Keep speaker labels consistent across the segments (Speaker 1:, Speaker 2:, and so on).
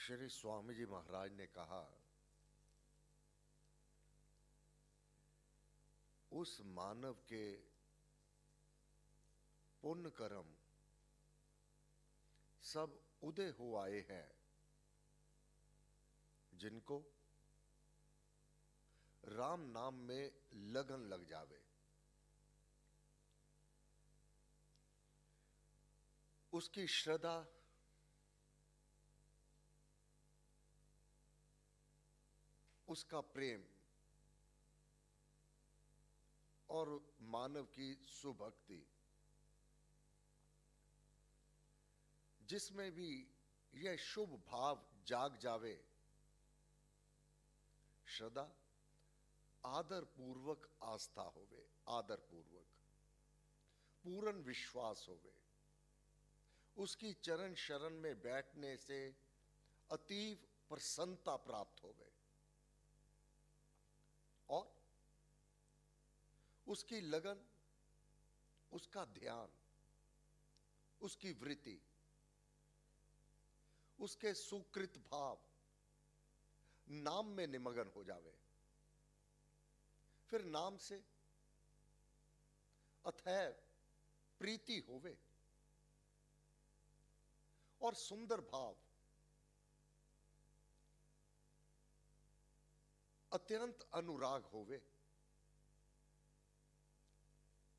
Speaker 1: श्री स्वामी जी महाराज ने कहा, उस मानव के पुण्य कर्म सब उदय हो आए हैं जिनको राम नाम में लगन लग जावे। उसकी श्रद्धा, उसका प्रेम और मानव की सुभक्ति, जिसमें भी यह शुभ भाव जाग जावे, श्रद्धा आदर पूर्वक आस्था होवे, आदर पूर्वक पूर्ण विश्वास होवे, उसकी चरण शरण में बैठने से अतीव प्रसन्नता प्राप्त होवे और उसकी लगन, उसका ध्यान, उसकी वृत्ति, उसके सुकृत भाव नाम में निमग्न हो जावे। फिर नाम से अथैव प्रीति होवे और सुंदर भाव, अत्यंत अनुराग होवे,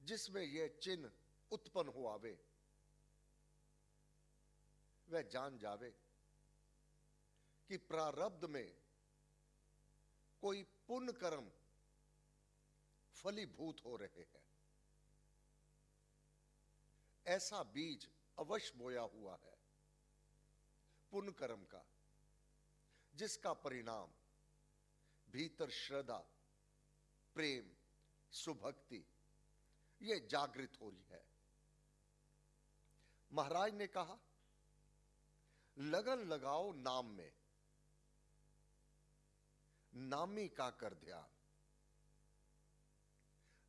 Speaker 1: जिसमें यह चिन्ह उत्पन्न हो आवे। वह जान जावे कि प्रारब्ध में कोई पुण्य कर्म फलीभूत हो रहे हैं। ऐसा बीज अवश्य बोया हुआ है पुण्य कर्म का, जिसका परिणाम भीतर श्रद्धा, प्रेम, सुभक्ति यह जागृत हो रही है। महाराज ने कहा, लगन लगाओ नाम में, नामी का कर ध्यान।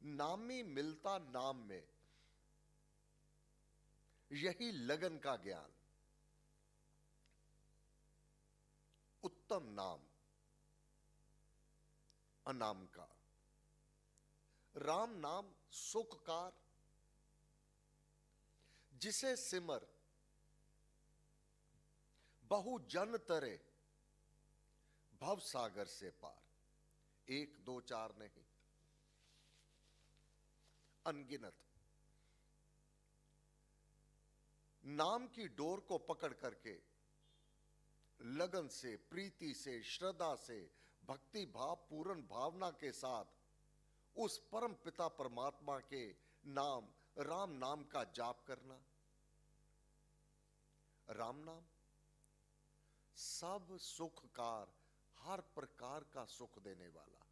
Speaker 1: नामी मिलता नाम में, यही लगन का ज्ञान। उत्तम नाम अनाम का, राम नाम सुखकार, जिसे सिमर बहु जन तरे भव सागर से पार। एक दो चार नहीं, अनगिनत नाम की डोर को पकड़ करके लगन से, प्रीति से, श्रद्धा से, भक्ति भाव पूर्ण भावना के साथ उस परम पिता परमात्मा के नाम, राम नाम का जाप करना। राम नाम सब सुखकार, हर प्रकार का सुख देने वाला,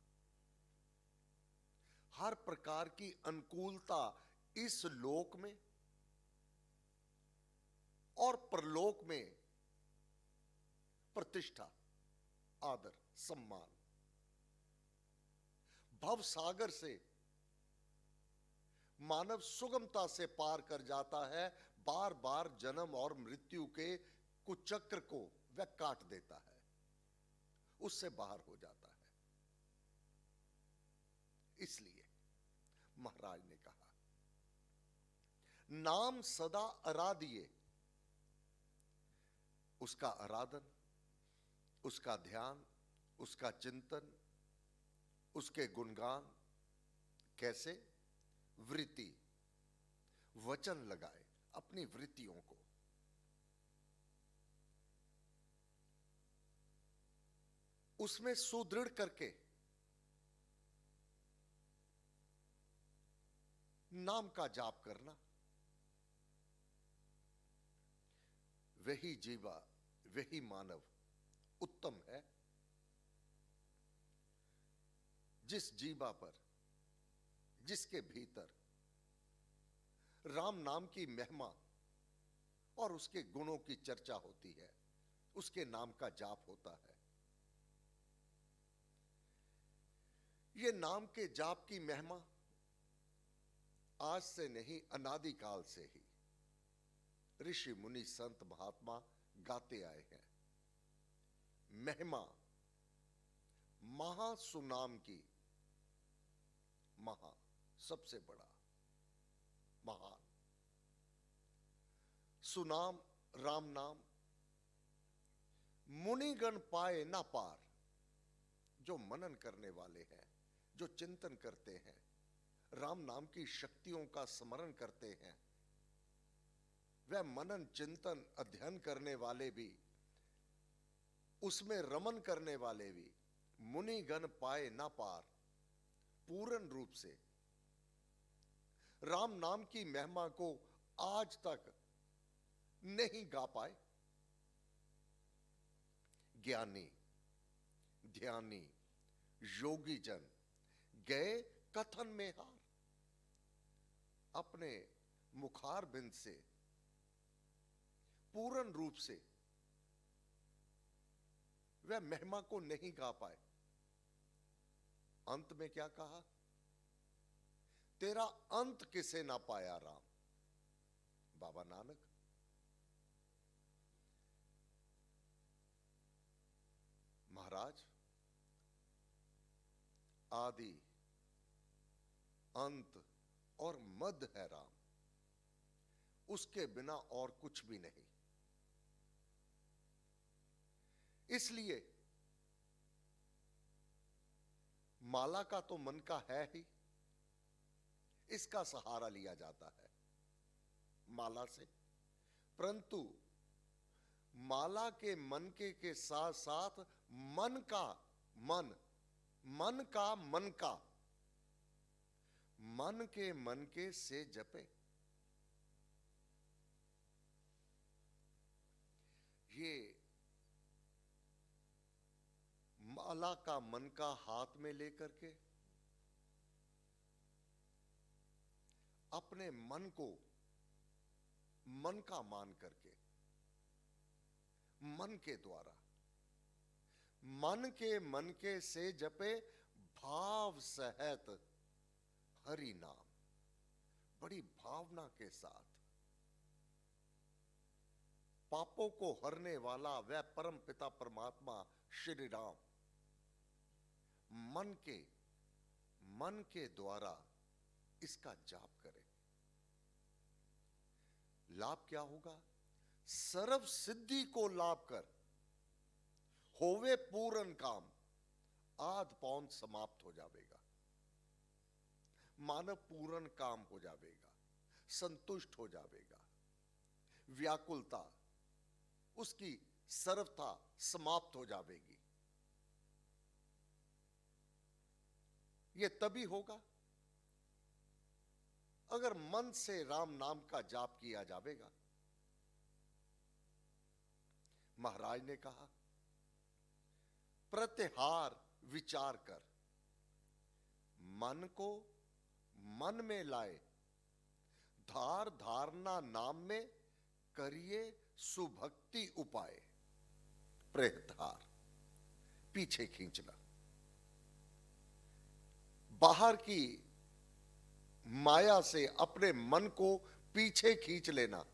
Speaker 1: हर प्रकार की अनुकूलता इस लोक में और परलोक में, प्रतिष्ठा, आदर, सम्मान, भव सागर से मानव सुगमता से पार कर जाता है। बार बार जन्म और मृत्यु के कुचक्र को वह काट देता है, उससे बाहर हो जाता है। इसलिए महाराज ने कहा, नाम सदा आराधिए। उसका आराधन, उसका ध्यान, उसका चिंतन, उसके गुणगान। कैसे? वृत्ति, वचन लगाए अपनी वृत्तियों को। उसमें सुदृढ़ करके नाम का जाप करना। वही जीवा, वही मानव उत्तम है जिस जीवा पर, जिसके भीतर राम नाम की महिमा और उसके गुणों की चर्चा होती है, उसके नाम का जाप होता है। यह नाम के जाप की महिमा आज से नहीं, अनादिकाल से ही ऋषि मुनि संत महात्मा गाते आए हैं। महिमा महासुनाम की, महा सबसे बड़ा, महान, सुनाम राम नाम, मुनिगण पाए ना पार। जो मनन करने वाले हैं, जो चिंतन करते हैं, राम नाम की शक्तियों का स्मरण करते हैं, वह मनन चिंतन अध्ययन करने वाले भी, उसमें रमन करने वाले भी, मुनिगण पाए ना पार, पूर्ण रूप से राम नाम की महिमा को आज तक नहीं गा पाए। ज्ञानी, ध्यानी, योगी जन गए कथन में हार। अपने मुखार बिंद से पूर्ण रूप से वह महिमा को नहीं गा पाए। अंत में क्या कहा? तेरा अंत किसे ना पाया राम। बाबा नानक। महाराज, आदि अंत और मध्य है राम, उसके बिना और कुछ भी नहीं। इसलिए माला का तो मन का है ही, इसका सहारा लिया जाता है माला से, परंतु माला के मन के साथ साथ मन का मन, मन का मन का, मन के मन के से जपे। ये माला का मन का हाथ में लेकर के अपने मन को मन का मान करके, मन के द्वारा, मन के मन के से जपे भाव सहित हरि नाम, बड़ी भावना के साथ। पापों को हरने वाला वह परम पिता परमात्मा श्री राम मन के द्वारा इसका जाप करें। लाभ क्या होगा? सर्व सिद्धि को लाभ कर होवे पूर्ण काम, आध पौन समाप्त हो जाएगा। मानव पूर्ण काम हो जाएगा, संतुष्ट हो जाएगा, व्याकुलता उसकी सर्वथा समाप्त हो जाएगी। यह तभी होगा अगर मन से राम नाम का जाप किया जाएगा। महाराज ने कहा, प्रत्यहार विचार कर, मन को मन में लाए, धार धारना नाम में करिए सुभक्ति उपाय। प्रत्यहार पीछे खींचना, बाहर की माया से अपने मन को पीछे खींच लेना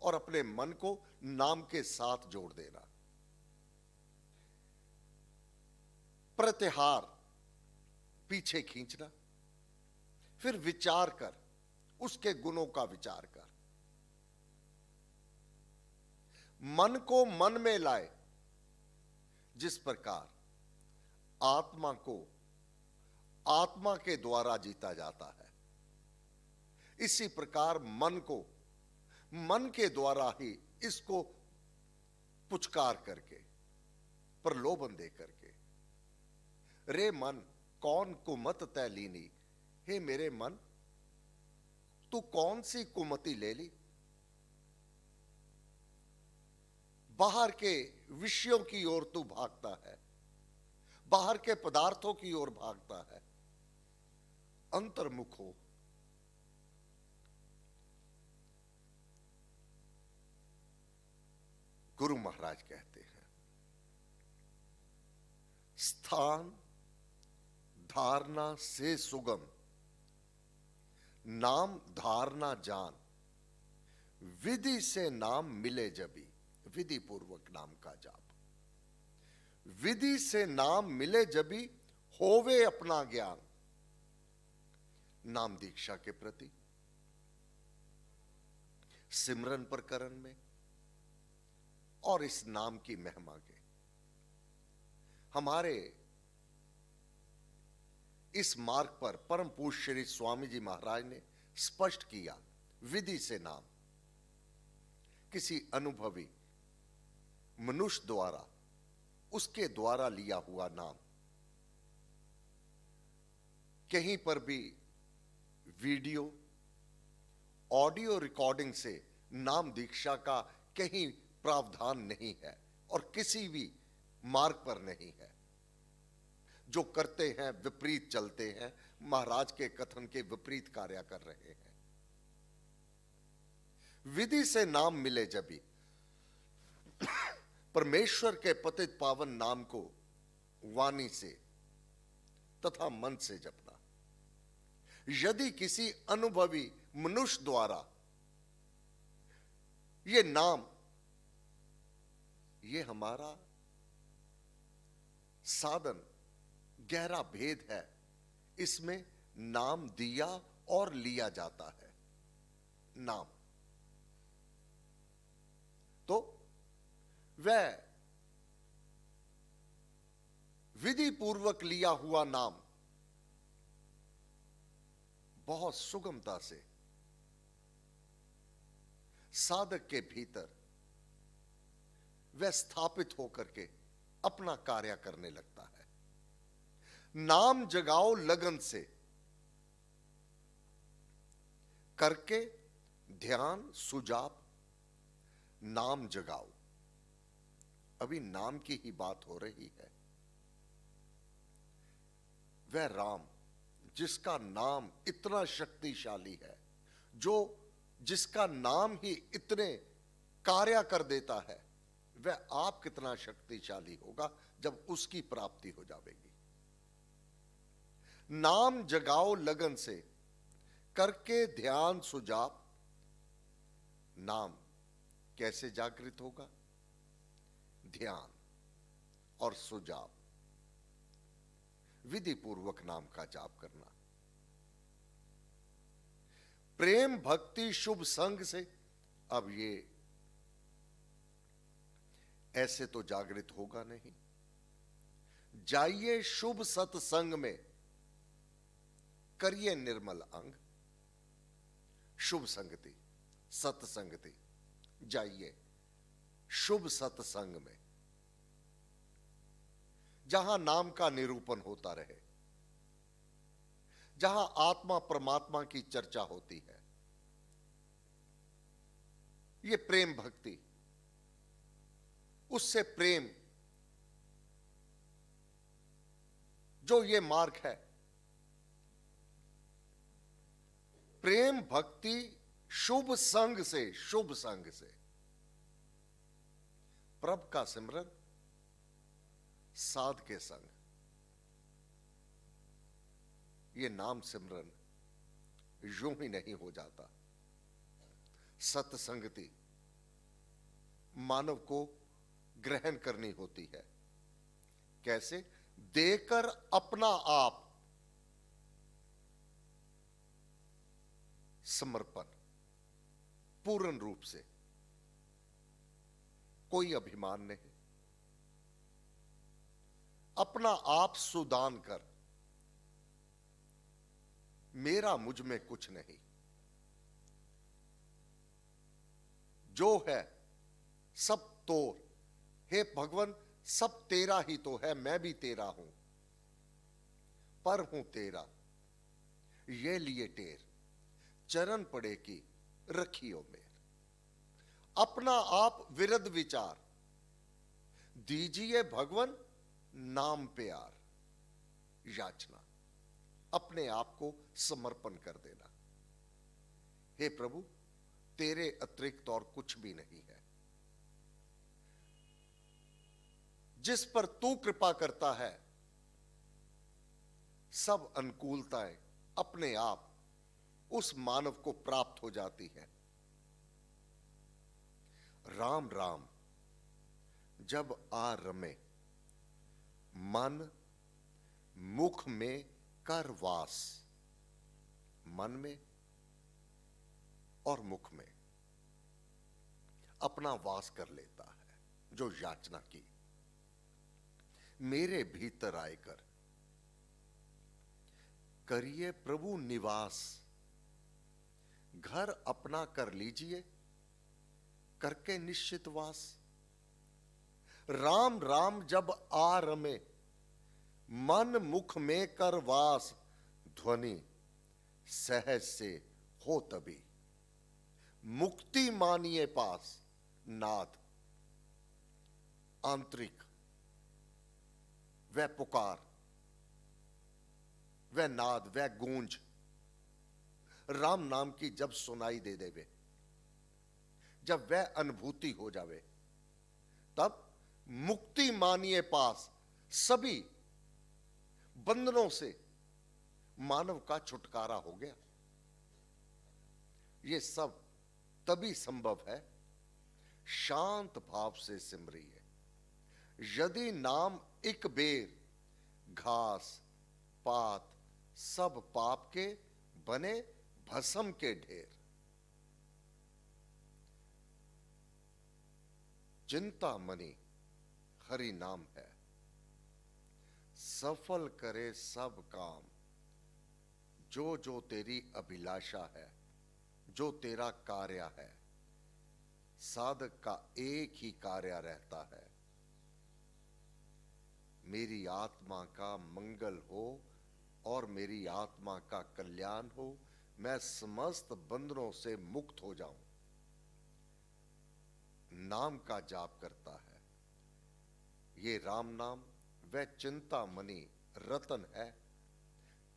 Speaker 1: और अपने मन को नाम के साथ जोड़ देना। प्रत्यहार पीछे खींचना, फिर विचार कर, उसके गुणों का विचार कर। मन को मन में लाए, जिस प्रकार आत्मा को आत्मा के द्वारा जीता जाता है, इसी प्रकार मन को मन के द्वारा ही इसको पुचकार करके, प्रलोभन दे करके, रे मन कौन कुमत तै लीनी, हे मेरे मन तू कौन सी कुमति ले ली। बाहर के विषयों की ओर तू भागता है, बाहर के पदार्थों की ओर भागता है। अंतर्मुख हो। गुरु महाराज कहते हैं, स्थान धारणा से सुगम, नाम धारणा जान, विधि से नाम मिले जबी। विधि पूर्वक नाम का जाप। विधि से नाम मिले जबी होवे अपना ज्ञान। नाम दीक्षा के प्रति सिमरन प्रकरण में और इस नाम की महिमा के हमारे इस मार्ग पर परम पूज्य श्री स्वामी जी महाराज ने स्पष्ट किया, विधि से नाम किसी अनुभवी मनुष्य द्वारा, उसके द्वारा लिया हुआ नाम। कहीं पर भी वीडियो ऑडियो रिकॉर्डिंग से नाम दीक्षा का कहीं प्रावधान नहीं है और किसी भी मार्ग पर नहीं है। जो करते हैं विपरीत चलते हैं, महाराज के कथन के विपरीत कार्य कर रहे हैं। विधि से नाम मिले जबी, परमेश्वर के पतित पावन नाम को वाणी से तथा मन से जपना। यदि किसी अनुभवी मनुष्य द्वारा ये नाम, ये हमारा साधन गहरा भेद है, इसमें नाम दिया और लिया जाता है। नाम तो वह विधि पूर्वक लिया हुआ नाम बहुत सुगमता से साधक के भीतर वह स्थापित होकर के अपना कार्य करने लगता है। नाम जगाओ लगन से, करके ध्यान सुजाप नाम जगाओ। अभी नाम की ही बात हो रही है। वह राम जिसका नाम इतना शक्तिशाली है, जो जिसका नाम ही इतने कार्य कर देता है, वह आप कितना शक्तिशाली होगा जब उसकी प्राप्ति हो जाएगी। नाम जगाओ लगन से, करके ध्यान सुजाप। नाम कैसे जागृत होगा? ध्यान और सुजाप, विधि पूर्वक नाम का जाप करना। प्रेम भक्ति शुभ संग से, अब ये ऐसे तो जागृत होगा नहीं। जाइए शुभ सत्संग में, करिए निर्मल अंग। शुभ संगति, सत्संगति, जाइए शुभ सत्संग में, जहां नाम का निरूपण होता रहे, जहां आत्मा परमात्मा की चर्चा होती है। ये प्रेम भक्ति, उससे प्रेम, जो ये मार्ग है, प्रेम भक्ति शुभ संग से, शुभ संग से प्रभ का सिमरन साध के संग। ये नाम सिमरन यूं ही नहीं हो जाता। सत्संगति मानव को ग्रहण करनी होती है। कैसे? देकर अपना आप समर्पण, पूर्ण रूप से, कोई अभिमान नहीं, अपना आप सुदान कर, मेरा मुझ में कुछ नहीं, जो है सब तोर, हे भगवान सब तेरा ही तो है, मैं भी तेरा हूं, पर हूं तेरा, ये लिए टेर, चरण पड़े की रखियो मेर। अपना आप विरध विचार, दीजिए भगवान नाम प्यार। याचना, अपने आप को समर्पण कर देना। हे प्रभु, तेरे अतिरिक्त और कुछ भी नहीं है। जिस पर तू कृपा करता है, सब अनुकूलताएं अपने आप उस मानव को प्राप्त हो जाती है। राम राम जब आ रमे, मन मुख में कर वास, मन में और मुख में अपना वास कर लेता है। जो याचना की, मेरे भीतर आएकर करिए प्रभु निवास, घर अपना कर लीजिए करके निश्चित वास। राम राम जब आ रमे, मन मुख में कर वास, ध्वनि सहज से हो तभी, मुक्ति मानिए पास, नाद आंतरिक वह पुकार, वह नाद, वह गूंज राम नाम की जब सुनाई दे देवे, जब वह अनुभूति हो जावे, तब मुक्ति मानिए पास, सभी बंधनों से मानव का छुटकारा हो गया। ये सब तभी संभव है शांत भाव से सिमरिए। यदि नाम एक बेर, घास पात सब पाप के बने भस्म के ढेर। चिंता मनी हरि नाम है, सफल करे सब काम। जो जो तेरी अभिलाषा है, जो तेरा कार्य है, साधक का एक ही कार्य रहता है, मेरी आत्मा का मंगल हो और मेरी आत्मा का कल्याण हो, मैं समस्त बंधनों से मुक्त हो जाऊं। नाम का जाप करता है, ये राम नाम वह चिंता मणि रतन है।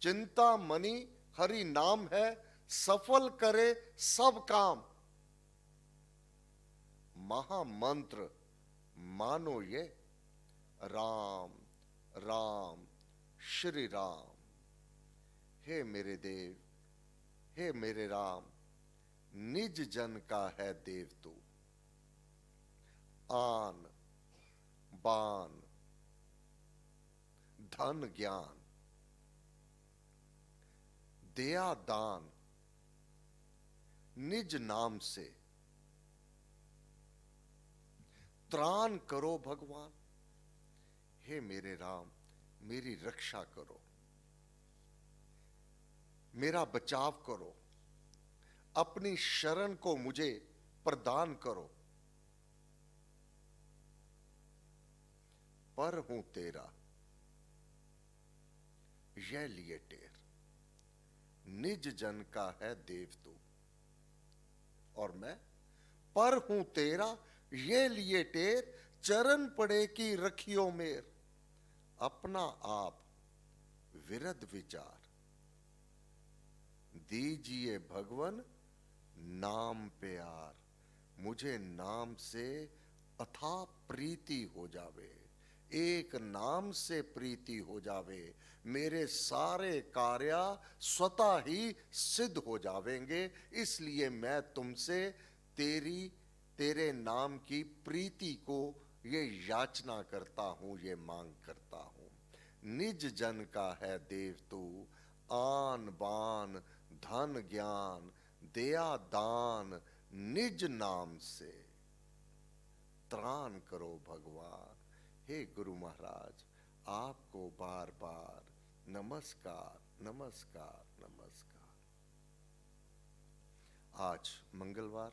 Speaker 1: चिंता मणि हरि नाम है, सफल करे सब काम। महामंत्र मानो ये, राम राम श्री राम। हे मेरे देव, हे मेरे राम, निज जन का है देव तू। आन बान धन ज्ञान दया दान, निज नाम से त्राण करो भगवान। हे मेरे राम, मेरी रक्षा करो, मेरा बचाव करो, अपनी शरण को मुझे प्रदान करो। पर हूं तेरा यह लिए टेर, निज जन का है देव तू। और मैं पर हूं तेरा ये लिए टेर, चरण पड़े की रखियो मेर। अपना आप विरध विचार, दीजिए भगवन नाम प्यार। मुझे नाम से अथाह प्रीति हो जावे, एक नाम से प्रीति हो जावे, मेरे सारे कार्य स्वतः ही सिद्ध हो जावेंगे। इसलिए मैं तुमसे तेरे नाम की प्रीति को ये याचना करता हूं, ये मांग करता हूं। निज जन का है देव तू, आन बान धन ज्ञान दया दान, निज नाम से त्राण करो भगवान। हे गुरु महाराज, आपको बार बार नमस्कार नमस्कार नमस्कार। आज मंगलवार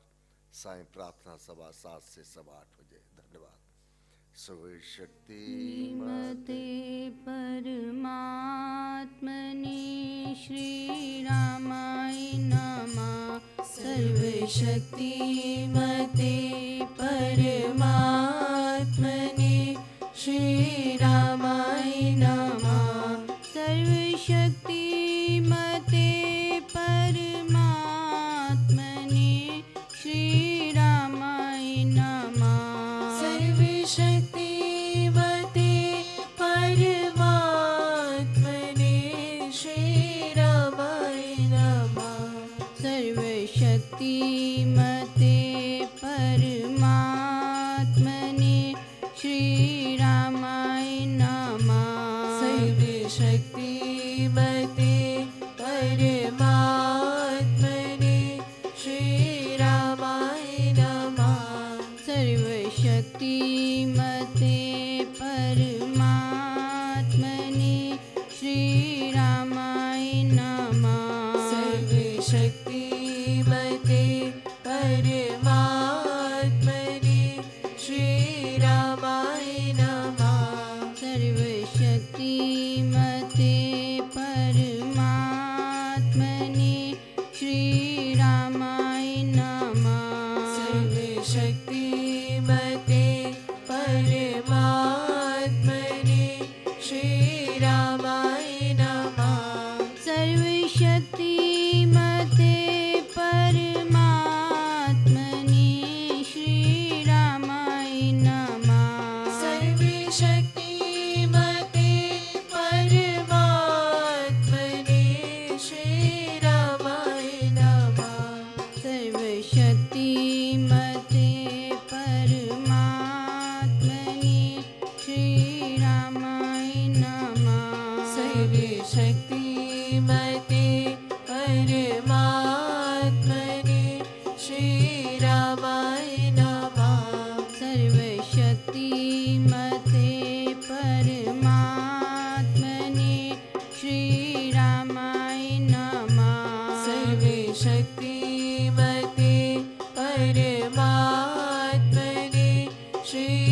Speaker 1: सायं प्रार्थना सभा 7 से 8 बजे। धन्यवाद। शिव शक्ति
Speaker 2: श्रीमते परमात्मने श्री रामाय नमः। सर्वशक्ति मते परमात्मने श्री रामाय नमः। सर्वशक्ति मते परमात्मने श्री रामाय नमः।
Speaker 3: सर्वशक्ति मते परमात्मने श्री रामाय नमः।
Speaker 2: सर्वशक्ति मते परमात्मने श्रीरामाय नमः
Speaker 3: सर्वशक्तिमते परमात्मने श्रीरामाय नमः
Speaker 2: सर्वशक्तिमते परमात्मने श्रीरामाय नमः
Speaker 3: सर्वशक्तिमते परमात्मने श्रीरामाय नमः
Speaker 2: सर्वशक्तिमते परमात्मने श्रीरामाय नमः
Speaker 3: सर्वशक्तिमते परमात्मने श्रीरामाय नमः
Speaker 2: सर्वशक्तिमते परमात्मने श्रीरामाय नमः
Speaker 3: सर्वशक्तिमते परमात्मने श्रीरामाय नमः
Speaker 2: सर्वशक्तिमते परमात्मने श्रीरामाय नमः
Speaker 3: सर्वशक्तिमते परमात्मने श्रीरामाय नमः
Speaker 2: सर्वशक्तिमते परमात्मने श्रीरामाय नमः
Speaker 3: सर्वशक्तिमते परमात्मने श्री